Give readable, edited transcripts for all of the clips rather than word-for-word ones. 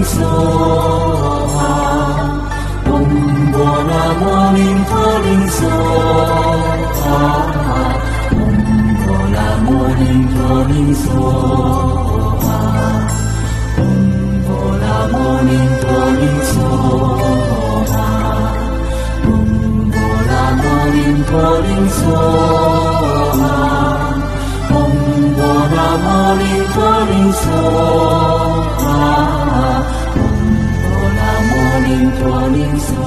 soha. Om Bolamo Linto Ling soha. Om Bolamo Linto Ling soha. Om Bolamo Linto Ling soha. Om Bolamo Linto Ling soha. Om Bolamo Linto Ling soha. Om Bolamo Linto Ling soha.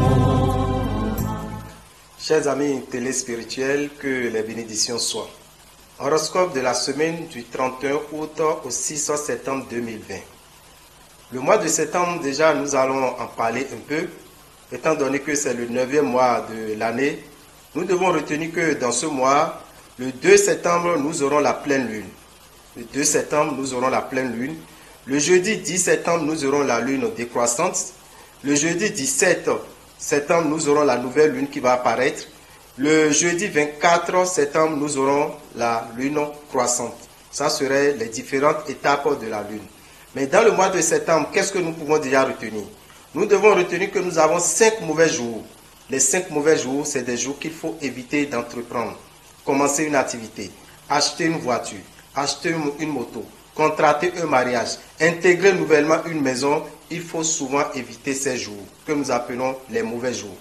Chers amis téléspirituels, que les bénédictions soient. Horoscope de la semaine du 31 août au 6 septembre 2020. Le mois de septembre, déjà, nous allons en parler un peu. Étant donné que c'est le 9e mois de l'année, nous devons retenir que dans ce mois, le 2 septembre, nous aurons la pleine lune. Le 2 septembre, nous aurons la pleine lune. Le jeudi 10 septembre, nous aurons la lune décroissante. Le jeudi 17 septembre, nous aurons la nouvelle lune qui va apparaître. Le jeudi 24 septembre, nous aurons la lune croissante. Ça serait les différentes étapes de la lune. Mais dans le mois de septembre, qu'est-ce que nous pouvons déjà retenir? Nous devons retenir que nous avons 5 mauvais jours. Les 5 mauvais jours, c'est des jours qu'il faut éviter d'entreprendre. Commencer une activité, acheter une voiture, acheter une moto, contracter un mariage, intégrer nouvellement une maison. Il faut souvent éviter ces jours que nous appelons les mauvais jours.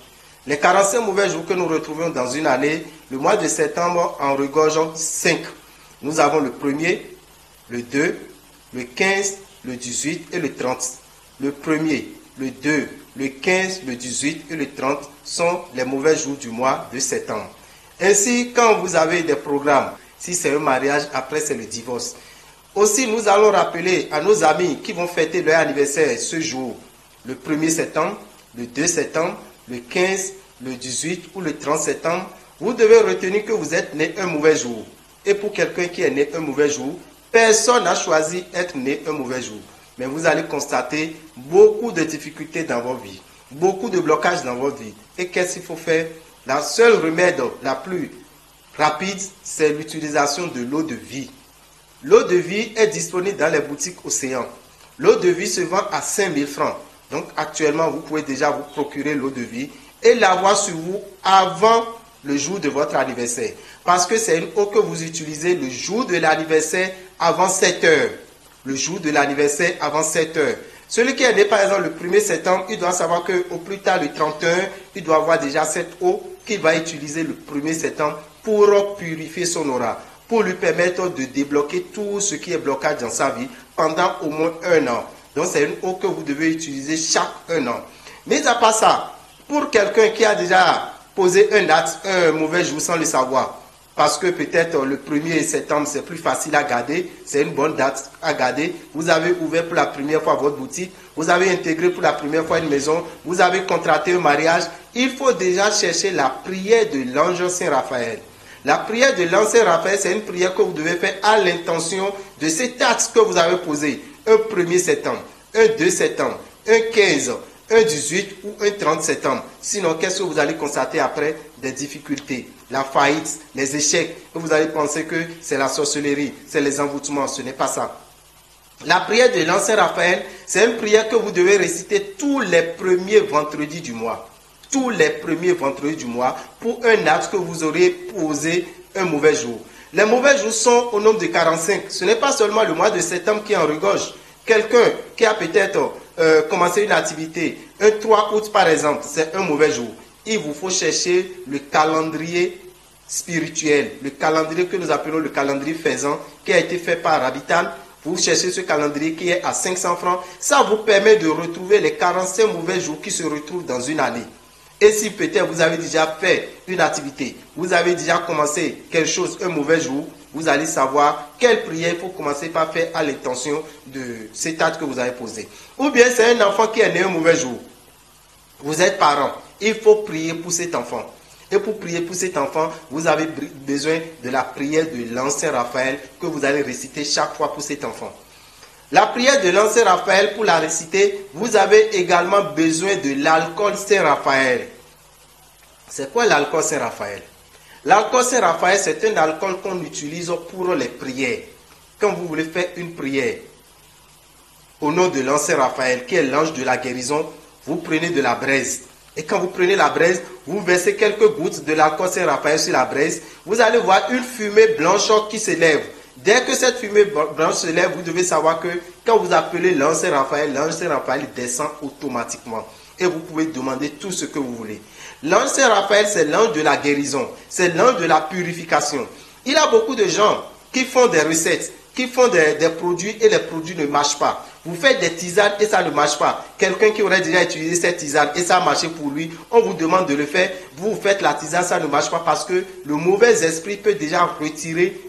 Les 45 mauvais jours que nous retrouvons dans une année, le mois de septembre en regorge 5. Nous avons le 1er, le 2, le 15, le 18 et le 30. Le 1er, le 2, le 15, le 18 et le 30 sont les mauvais jours du mois de septembre. Ainsi, quand vous avez des programmes, si c'est un mariage, après c'est le divorce. Aussi, nous allons rappeler à nos amis qui vont fêter leur anniversaire ce jour, le 1er septembre, le 2 septembre, le 15, le 18 ou le 30 septembre, vous devez retenir que vous êtes né un mauvais jour. Et pour quelqu'un qui est né un mauvais jour, personne n'a choisi d'être né un mauvais jour. Mais vous allez constater beaucoup de difficultés dans votre vie, beaucoup de blocages dans votre vie. Et qu'est-ce qu'il faut faire? La seule remède la plus rapide, c'est l'utilisation de l'eau de vie. L'eau de vie est disponible dans les boutiques Océan. L'eau de vie se vend à 5 000 francs. Donc actuellement, vous pouvez déjà vous procurer l'eau de vie et l'avoir sur vous avant le jour de votre anniversaire. Parce que c'est une eau que vous utilisez le jour de l'anniversaire avant 7 heures. Le jour de l'anniversaire avant 7 heures. Celui qui est né par exemple le 1er septembre, il doit savoir qu'au plus tard le 31, il doit avoir déjà cette eau qu'il va utiliser le 1er septembre pour purifier son aura, pour lui permettre de débloquer tout ce qui est blocage dans sa vie pendant au moins 1 an. Donc c'est une eau que vous devez utiliser chaque 1 an. Mais à part ça, pour quelqu'un qui a déjà posé un mauvais jour sans le savoir, parce que peut-être le 1er septembre c'est plus facile à garder, c'est une bonne date à garder, vous avez ouvert pour la première fois votre boutique, vous avez intégré pour la première fois une maison, vous avez contracté un mariage, il faut déjà chercher la prière de l'ange Saint Raphaël. La prière de l'ange Saint Raphaël, c'est une prière que vous devez faire à l'intention de cet acte que vous avez posé. Un 1er septembre, un 2 septembre, un 15, un 18 ou un 30 septembre. Sinon, qu'est-ce que vous allez constater après? Des difficultés, la faillite, les échecs. Vous allez penser que c'est la sorcellerie, c'est les envoûtements. Ce n'est pas ça. La prière de l'ange Saint Raphaël, c'est une prière que vous devez réciter tous les premiers vendredis du mois. Tous les premiers vendredis du mois pour un acte que vous aurez posé un mauvais jour. Les mauvais jours sont au nombre de 45. Ce n'est pas seulement le mois de septembre qui en regorge. Quelqu'un qui a peut-être commencé une activité, un 3 août par exemple, c'est un mauvais jour. Il vous faut chercher le calendrier spirituel, le calendrier que nous appelons le calendrier faisan, qui a été fait par Habital. Vous cherchez ce calendrier qui est à 500 francs. Ça vous permet de retrouver les 45 mauvais jours qui se retrouvent dans une année. Et si peut-être vous avez déjà fait une activité, vous avez déjà commencé quelque chose un mauvais jour, vous allez savoir quelle prière il faut commencer par faire à l'intention de cet acte que vous avez posé. Ou bien c'est un enfant qui est né un mauvais jour. Vous êtes parent, il faut prier pour cet enfant. Et pour prier pour cet enfant, vous avez besoin de la prière de l'ange Saint Raphaël que vous allez réciter chaque fois pour cet enfant. La prière de l'ange Saint Raphaël, pour la réciter, vous avez également besoin de l'alcool Saint Raphaël. C'est quoi l'alcool Saint Raphaël? L'alcool Saint Raphaël, c'est un alcool qu'on utilise pour les prières. Quand vous voulez faire une prière, au nom de l'ancien Raphaël, qui est l'ange de la guérison, vous prenez de la braise. Et quand vous prenez la braise, vous versez quelques gouttes de l'alcool Saint-Raphaël sur la braise. Vous allez voir une fumée blanche qui s'élève. Dès que cette fumée blanche se lève, vous devez savoir que quand vous appelez l'ange Saint-Raphaël descend automatiquement. Et vous pouvez demander tout ce que vous voulez. L'ange Saint-Raphaël, c'est l'ange de la guérison. C'est l'ange de la purification. Il y a beaucoup de gens qui font des recettes, qui font des produits et les produits ne marchent pas. Vous faites des tisanes et ça ne marche pas. Quelqu'un qui aurait déjà utilisé cette tisane et ça a marché pour lui, on vous demande de le faire. Vous faites la tisane, ça ne marche pas parce que le mauvais esprit peut déjà retirer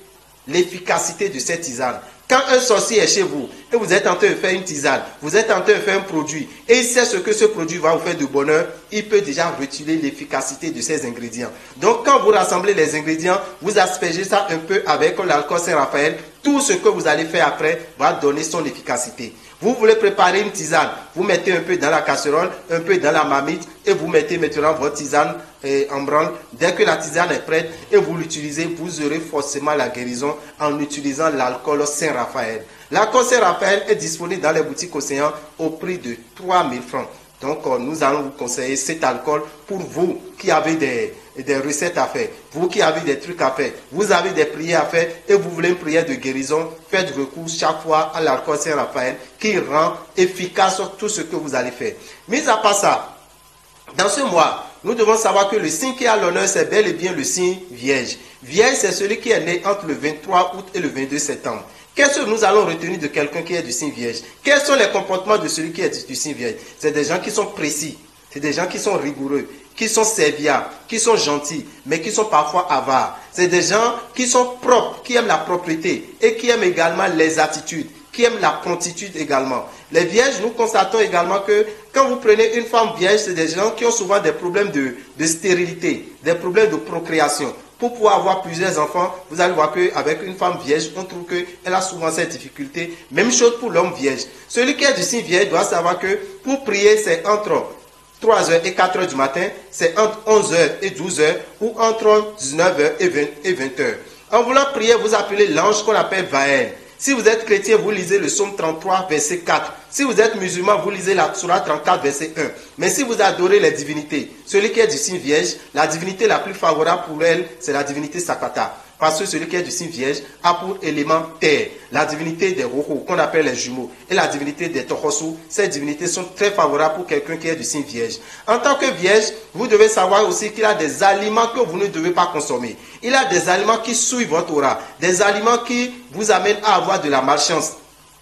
l'efficacité de cette tisane. Quand un sorcier est chez vous et vous êtes en train de faire une tisane, vous êtes en train de faire un produit et il sait ce que ce produit va vous faire de bonheur, il peut déjà retirer l'efficacité de ces ingrédients. Donc quand vous rassemblez les ingrédients, vous aspergez ça un peu avec l'alcool Saint-Raphaël, tout ce que vous allez faire après va donner son efficacité. Vous voulez préparer une tisane, vous mettez un peu dans la casserole, un peu dans la marmite et vous mettez maintenant votre tisane en branle. Dès que la tisane est prête et vous l'utilisez, vous aurez forcément la guérison en utilisant l'alcool Saint-Raphaël. L'alcool Saint-Raphaël est disponible dans les boutiques Océan au prix de 3 000 francs. Donc nous allons vous conseiller cet alcool pour vous qui avez des recettes à faire, vous qui avez des trucs à faire, vous avez des prières à faire et vous voulez une prière de guérison, faites recours chaque fois à l'alcool Saint-Raphaël qui rend efficace tout ce que vous allez faire. Mis à part ça, dans ce mois, nous devons savoir que le signe qui a l'honneur, c'est bel et bien le signe Vierge. Vierge, c'est celui qui est né entre le 23 août et le 22 septembre. Qu'est-ce que nous allons retenir de quelqu'un qui est du signe Vierge? Quels sont les comportements de celui qui est du signe Vierge? C'est des gens qui sont précis, c'est des gens qui sont rigoureux, qui sont serviables, qui sont gentils, mais qui sont parfois avares. C'est des gens qui sont propres, qui aiment la propreté et qui aiment également les attitudes, qui aiment la promptitude également. Les vierges, nous constatons également que quand vous prenez une femme vierge, c'est des gens qui ont souvent des problèmes de stérilité, des problèmes de procréation. Pour pouvoir avoir plusieurs enfants, vous allez voir qu'avec une femme vierge, on trouve qu'elle a souvent cette difficulté. Même chose pour l'homme vierge. Celui qui est du signe vierge doit savoir que pour prier, c'est entre 3h et 4h du matin, c'est entre 11h et 12h ou entre 19h et 20h. En voulant prier, vous appelez l'ange qu'on appelle Vaël. Si vous êtes chrétien, vous lisez le psaume 33, verset 4. Si vous êtes musulman, vous lisez la Sourate 34, verset 1. Mais si vous adorez les divinités, celui qui est du signe vierge, la divinité la plus favorable pour elle, c'est la divinité Sakata. Parce que celui qui est du signe vierge a pour élément terre. La divinité des Rohos, qu'on appelle les jumeaux, et la divinité des Tohosu, ces divinités sont très favorables pour quelqu'un qui est du signe vierge. En tant que vierge, vous devez savoir aussi qu'il y a des aliments que vous ne devez pas consommer. Il y a des aliments qui souillent votre aura, des aliments qui vous amènent à avoir de la malchance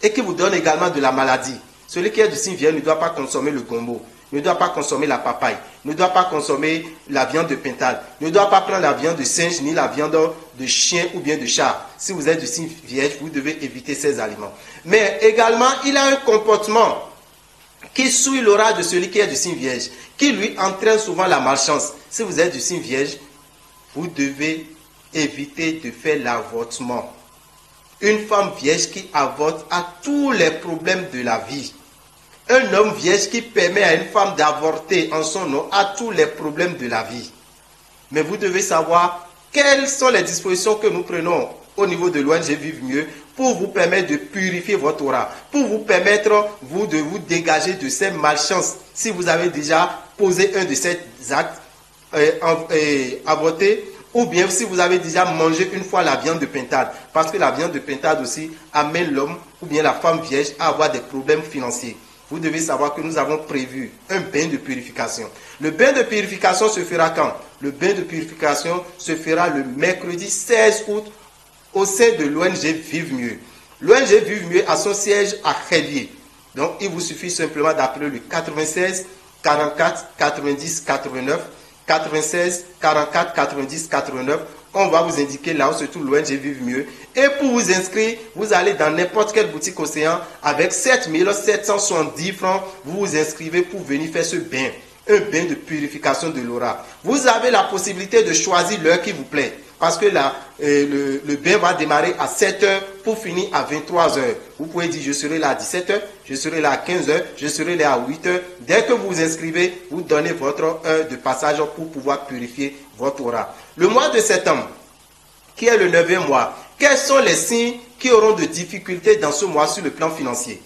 et qui vous donnent également de la maladie. Celui qui est du signe vierge ne doit pas consommer le gombo, ne doit pas consommer la papaye, ne doit pas consommer la viande de pintade, ne doit pas prendre la viande de singe ni la viande de chien ou bien de chat. Si vous êtes du signe vierge, vous devez éviter ces aliments. Mais également, il a un comportement qui souille l'aura de celui qui est du signe vierge, qui lui entraîne souvent la malchance. Si vous êtes du signe vierge, vous devez éviter de faire l'avortement. Une femme vierge qui avorte a tous les problèmes de la vie. Un homme vierge qui permet à une femme d'avorter en son nom a tous les problèmes de la vie. Mais vous devez savoir quelles sont les dispositions que nous prenons au niveau de l'ONG Vive Mieux pour vous permettre de purifier votre aura, pour vous permettre de vous dégager de ces malchances. Si vous avez déjà posé un de ces actes, avorté, ou bien si vous avez déjà mangé une fois la viande de pintade, parce que la viande de pintade aussi amène l'homme ou bien la femme vierge à avoir des problèmes financiers. Vous devez savoir que nous avons prévu un bain de purification. Le bain de purification se fera quand? Le bain de purification se fera le mercredi 16 août au sein de l'ONG Vive Mieux. L'ONG Vive Mieux a son siège à Rélier. Donc, il vous suffit simplement d'appeler le 96 44 90 89, 96 44 90 89. On va vous indiquer là où se trouve l'ONG Vive Mieux. Et pour vous inscrire, vous allez dans n'importe quelle boutique Océan avec 7 770 francs. Vous vous inscrivez pour venir faire ce bain. Un bain de purification de l'aura. Vous avez la possibilité de choisir l'heure qui vous plaît. Parce que là, le bain va démarrer à 7h pour finir à 23h. Vous pouvez dire, je serai là à 17h, je serai là à 15h, je serai là à 8h. Dès que vous vous inscrivez, vous donnez votre heure de passage pour pouvoir purifier votre aura. Le mois de septembre, qui est le 9e mois, quels sont les signes qui auront de difficultés dans ce mois sur le plan financier?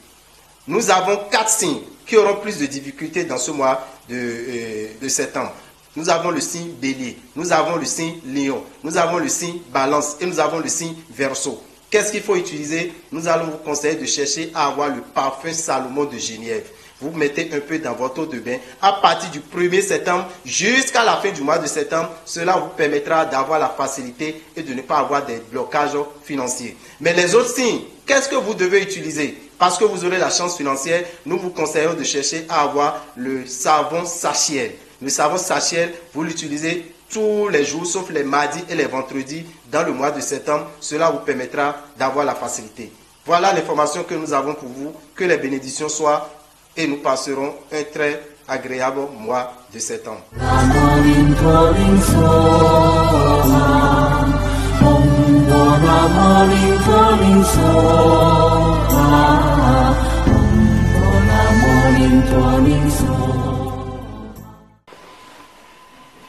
Nous avons 4 signes qui auront plus de difficultés dans ce mois de septembre. Nous avons le signe bélier, nous avons le signe lion, nous avons le signe balance et nous avons le signe verseau. Qu'est-ce qu'il faut utiliser? Nous allons vous conseiller de chercher à avoir le parfum Salomon de Genièvre. Vous mettez un peu dans votre eau de bain à partir du 1er septembre jusqu'à la fin du mois de septembre. Cela vous permettra d'avoir la facilité et de ne pas avoir des blocages financiers. Mais les autres signes, qu'est-ce que vous devez utiliser? Parce que vous aurez la chance financière, nous vous conseillons de chercher à avoir le savon Sachiel. Le savon Sachiel, vous l'utilisez tous les jours, sauf les mardis et les vendredis dans le mois de septembre. Cela vous permettra d'avoir la facilité. Voilà l'information que nous avons pour vous. Que les bénédictions soient et nous passerons un très agréable mois de septembre.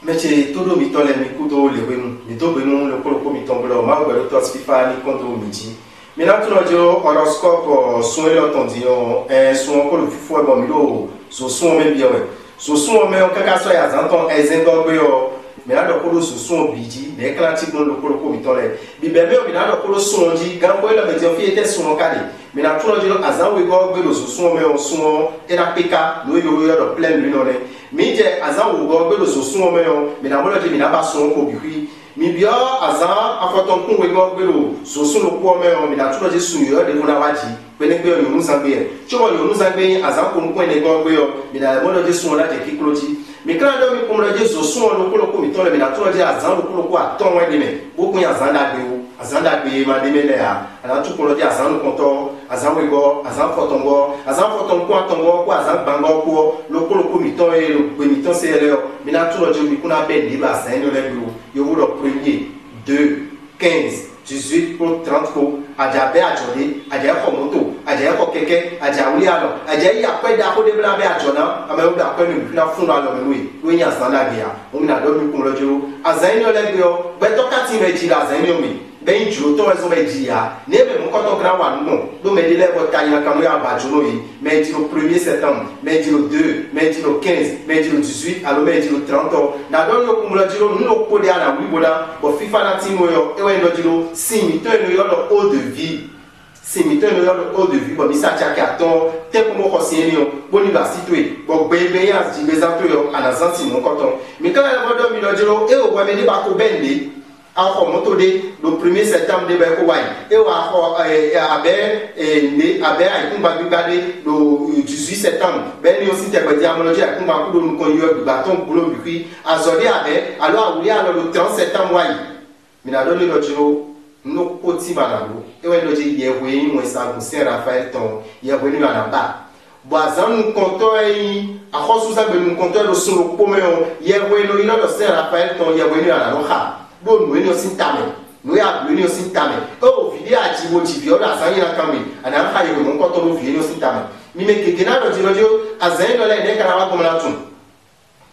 Meche todo mi tole mi kudo le wenu mi do benu le koloko mi tombolo ma gbe to spifa ni kondo mi ji mi na tuno jo horoscope sunle otondion sun ko lu fifo e bo mi lo so sun me bi owe so sun me o kaka so ya zanton ezengo gbe o mi na do ko lo so sun biji me klanti no lo koloko mi tole bi be me o mi na do ko lo sun ji gan ko le me je fi ete sun kale mi na tuno jo azan we go gbe lo so sun me o sun e na peka lo yo yo do plein lui no le mi je azan wo go gbe lo so sun me o mi na mo lo je mi na ba sun ko bi mi bia azan afoton kun we go gbe lo so sun lo ko me o mi na tuno je sun yo de mo na waji pe ne gbe yo nu sangbe e chomo yo nu sangbe azan ko nu ne go gbe yo mi na mo lo je sun la je kikloji mi kan do mi ko mo lo je so sun lo ko mi to le mi na tuno je azan lo ko aton we de me bo kun azan da gbe o azan da gbe ma de me le ya ana tu ko lo je azan ko to azan we go azan foton ko atongo ko azan bango ko lo ko mi to e lo gbe mi to se le yo mi na tuno je mi kuna be de ba san yo le gbe yo wo lo 1er 2 15 18 pour 30 pour ajabe ajode ajaye ko moto ajaye ko keke ajawuli alo ajaye ape da ko de bla be ajona ame o da ko ni fina fun alo me we lo yin asan da bia o mi na do mi kun lojo azan yo le gbe o gbe to ka ti me ji la azan yo mi ben juro to ezo me ji ya ne be mo ko to gra wa nu do me de le ko ta yin kan mo ya ba juno yi me ji lo 1er septembre me ji lo 2 me ji lo 15 me ji lo 18 alo me ji lo 30 na do yo kun lojo nu lo ko de ana wi boda bo fifa na ti mo yo e we lojo si mi to no yo lo eau de vie si mi to no yo lo eau de vie bo mi sa cha ka ton te ko mo ko si eni o bo ni ba si to e bo gbe ya ji be za to yo ana san ti mo ko ton mi ka la bodo mi lojo e o gwa me ni ba ko bende a moto de le 1er septembre de ba ko wai e wa ko abe ne abe ai kun ba gba de le 18 septembre ben ni o si te gbe di amoloji ai kun ba ku do nu ko yo gba ton bulo bi ki azode abe alo awuri alo le 30 septembre wai mi na do le lojo no koti manalo ewe loje yewe yin mo isagun Saint Raphaël ton yewe ni na ba bo azan nu konto yi akhosu sa be nu konto lo sun lo pome o yewe lo ilo lo Saint Raphaël ton yewe ni na lo ha bo nu eni o sin tame nu ya lu eni o sin tame o vidi aji wo ji bi o da san yin na kan mi ana ha yewe mo konto lo vi eni o sin tame mi me keke na lojo azan lo le ne kana wa gomna tun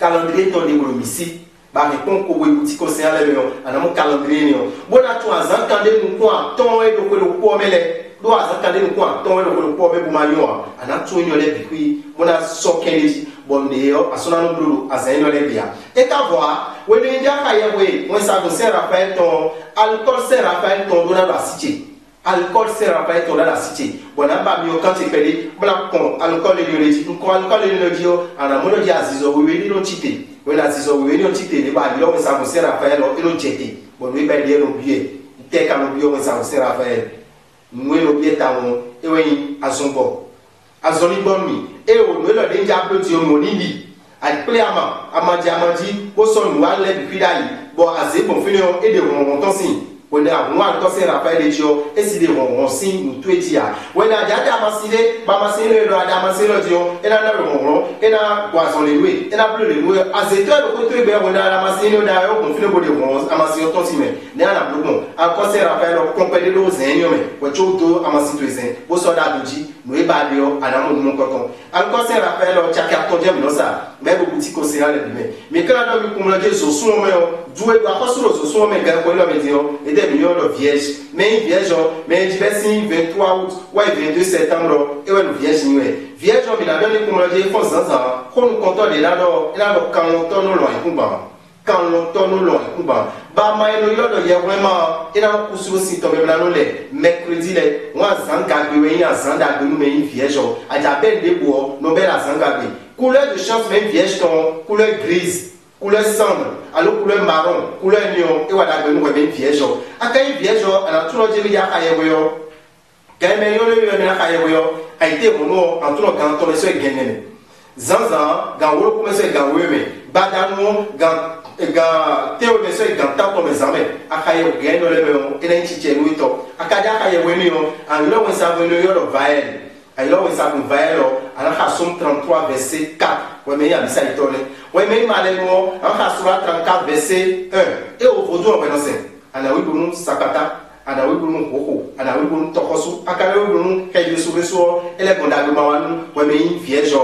calendrier ton de wo misi ba mi kon ko we boutique o se ale me yo ana mo calendrier ni o bona tu azan kan de nu ko aton e do ko lo po mele do azan kan de nu ko aton e do ko lo po me bu ma yo ana tu nyo le bi kui bona so kenji bonde yo asona no blulu azan no le bia e ka voa we ni nja ka ye we mo sa go Saint Raphaël ton alcool Saint Raphaël ton do na ba siche alcool Saint Raphaël ton na la siche bona ba mi o kan ti pele bona kon alcool le le ji ko alcool le le ji o ana mo lo ji azizo we ni no chite when azizo we ni o chite ni ba lo we sa go Saint Raphaël o ilo jete bon we ba de no bie te ka no bie o sa go Saint Raphaël mwe lo bie ta won e we azonbo azoni bomi e o no lo de nja ploti o mo ni bi ali ple amadi bo so nu wa le bi fida yi bo aze bon fini o e de won ton sin when a one to Saint Raphaël de jo e si de won sin nu to etia when a jada masile lo ada masile jo e na won e na wa so le we e na blo le we aze to lo ko to be won na masile da yo bon fini bo de won amasile ton sin me ne na blo bon a ko Saint Raphaël o compede lo zen yo me we cho to amasile zen bo so da doji no e ba de yo ana mo nu ko ton al ko Saint Raphaël o chaka to je mi no sa me bo boutique o se ale me kana do mi kumla je so sun mo yo jouer doit pas sur le son mais gars quoi là médion et des millions de vierges mais vierge mais diversi 23 août ouais 22 septembre et ouais vierge ni ouais vierge mais la donné comme le dire faut ça qu'on nous compte de là quand longtemps nous l'on écoute quand longtemps nous l'on écoute bah mais nous y a vraiment et là pour sur site même là nous les mercredi les moi zanga oui ya zanga nous mais vierge a j'appelle des bois nous belle zanga couleur de chance même vierge ton couleur grise couleur cendre alors couleur marron couleur lion et voilà que nous même vierge akai vierge ana tout le dire ya kaye yo quand même yo le na kaye yo a été mono en tout le quand on se gagner zanza ga wolo ko se ga weme badanu ga teo me se ga ta ko me zame akai yo gagner le me e na chiche no ito akaja kaye we ni yo an lo we sa we yo lo vael alors we sa ko vael ala Somme 33 verset 4 ouais mais il y a bisa itole ouais mais malemo en Somme 34 verset 1 et aujourd'hui on va dans ana wi bunu sakata ana wi bunu koko ana wi bunu tokosu akale wi bunu kayo subeso ele gonda gba wanu ouais mais une vierge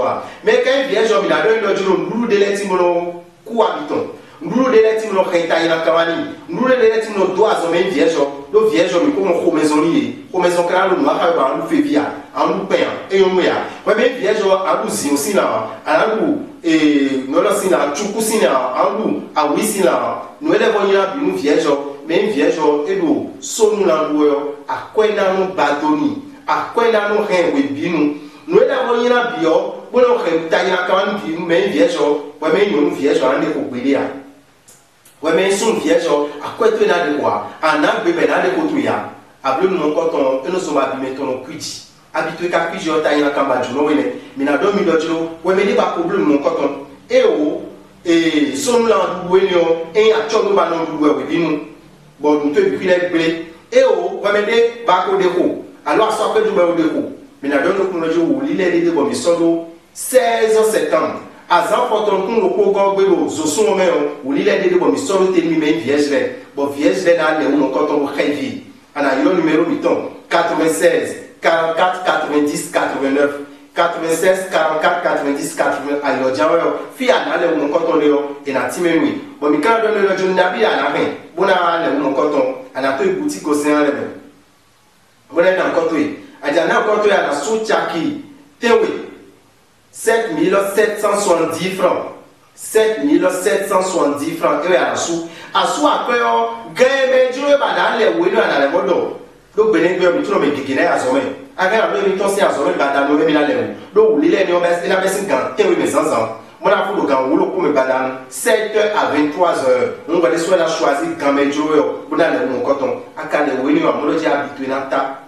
mais quand vierge mi la do lo juro ndulu de letimono ku habiton ndulu de letimono khenta ina kawani ndulu de letimono do azo mais vierge lo vierge mi ko mo maison lié ko maison kala lo ma ka ba lu fe via en nous payant et on m'a ouais mais vierge a aussi aussi là à nous et nous là si là chuku si là en nous à oui si là nous élevons là nous vierge mais vierge et nous sommes là nous à quoi nous badoni à quoi nous rien oui binu nous élevons là bio bon on fait tailler quand même mais vierge ouais mais nous vierge on est au bélia ouais mais son vierge à quoi tu n'as de quoi en a bébé là de kotuya ablu mon coton et nous sommes abîmés ton cuiti habitué qu'à plusieurs tailles dans Kamba Juno, mais dans 2000 euros, ouais, mais il n'y a pas de problème, mon coton. Et son là, et à Tchono Banon, oui, nous, bon, nous te depuis les blés, et ouais, mais des bacs de roues. Alors, ça fait du bain de roues. Mais dans 2000 euros, l'île est de bon, mais solo 16 septembre. À Zan Forton, qu'on le programme de Zoson, ou l'île est de bon, mais solo t'es mais vierge, bon, vierge, là, mon coton, rêve. En ayant numéro 96. 44 90 89 96 44 90 89 alors jawo fi anale mon coton leo et na timenu bon mi kan don le journée na bi ana ren bona le mon coton ana to boutique au sein le bona na coton aja na coton ana sou chaki tewe 7770 francs 7770 francs et ana sou akwe o geme jure ba na le we na le modo do benen gbe mi tuno me kikine azome aga na mi to si azome ba da no me na le do wuli le ni o bes ina bes gan te we me sansan mo na fu do gan wulo ko me ba da 7h à 23h on va les soit la choisir gan me jo yo bo na le mo koton aka le we ni o mo lo ji habitué na ta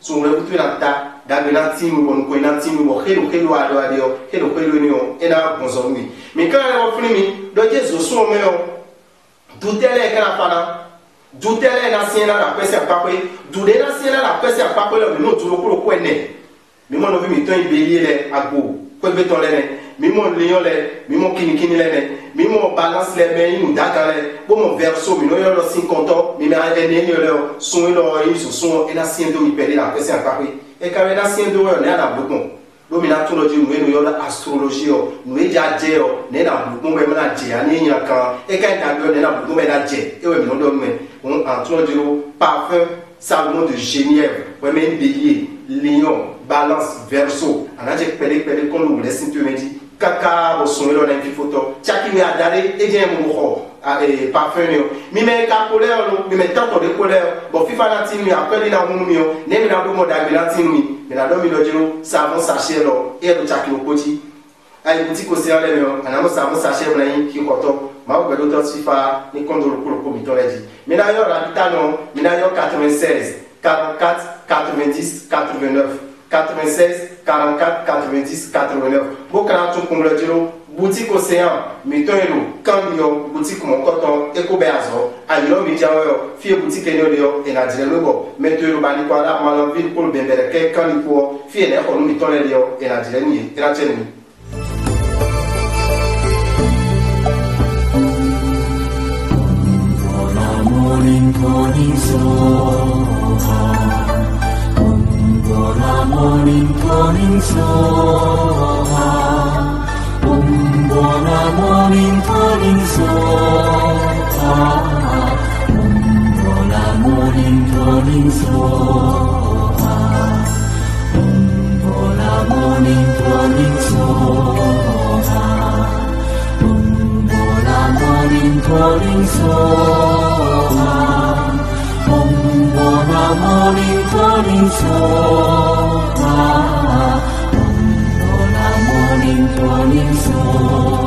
so mo le habitué na ta da be na ti mo bon ko na ti mo helo ado adio helo ni o ina bonzo mi mi kan le wo funi mi do jesu so me o du tele kana fana du tele na siena la pese apakwe du de na siena la pese apakwe le no du lo ko ene mi mo no vi mi ton ibeli le agbo ko be ton le mi mo lion le mi mo kini le mi mo balance le me inu daga le bo mo verso mi no yo lo 50 mi na ene ni le sun lo yi sun e na siendo mi pele la pese apakwe e ka na siendo yo ne na blokon do mi na tun lo ji nu enu yo la astrologie o nu e ja je o ne na blokon we na je ani yan kan e ka ta do ne na blokon me na je e we mi no do me on entend dire parfum savon de Genièvre ouais mais bélier lion balance verseau on a dit pele comme nous laisse tu me dit kaka bo son lo na fi photo chaki mi adare e je mo ko e parfum yo mi me ka couleur lo mi me tanto de couleur bon fifa na tin mi appelle na mo mi yo ne mi na do mo da bi na tin mi na do mi lo jiro savon sachet lo e do chaki lo koti ai boutique au sein le yo ana mo savon sachet na yin ki koto ma o gado to sifa ni kondo lo ko mi to le di mi na yo rabitano mi na yo 96 44 90 89 96 44 90 89 bo kana to ko le jiro boutique océan mi to elo cambio boutique mon coton eco beazo ayilo mi jawo fi boutique eno le e na dire lobo meto elo bani kwa la ma ville pour bembere ke kan ko fi ne ko mi to le yo e na dire ni e na cheni morning soha morning soha morning soha morning soha. Bola morning calling soha. Bola morning calling soha. Bola morning calling soha. Bola morning calling soha.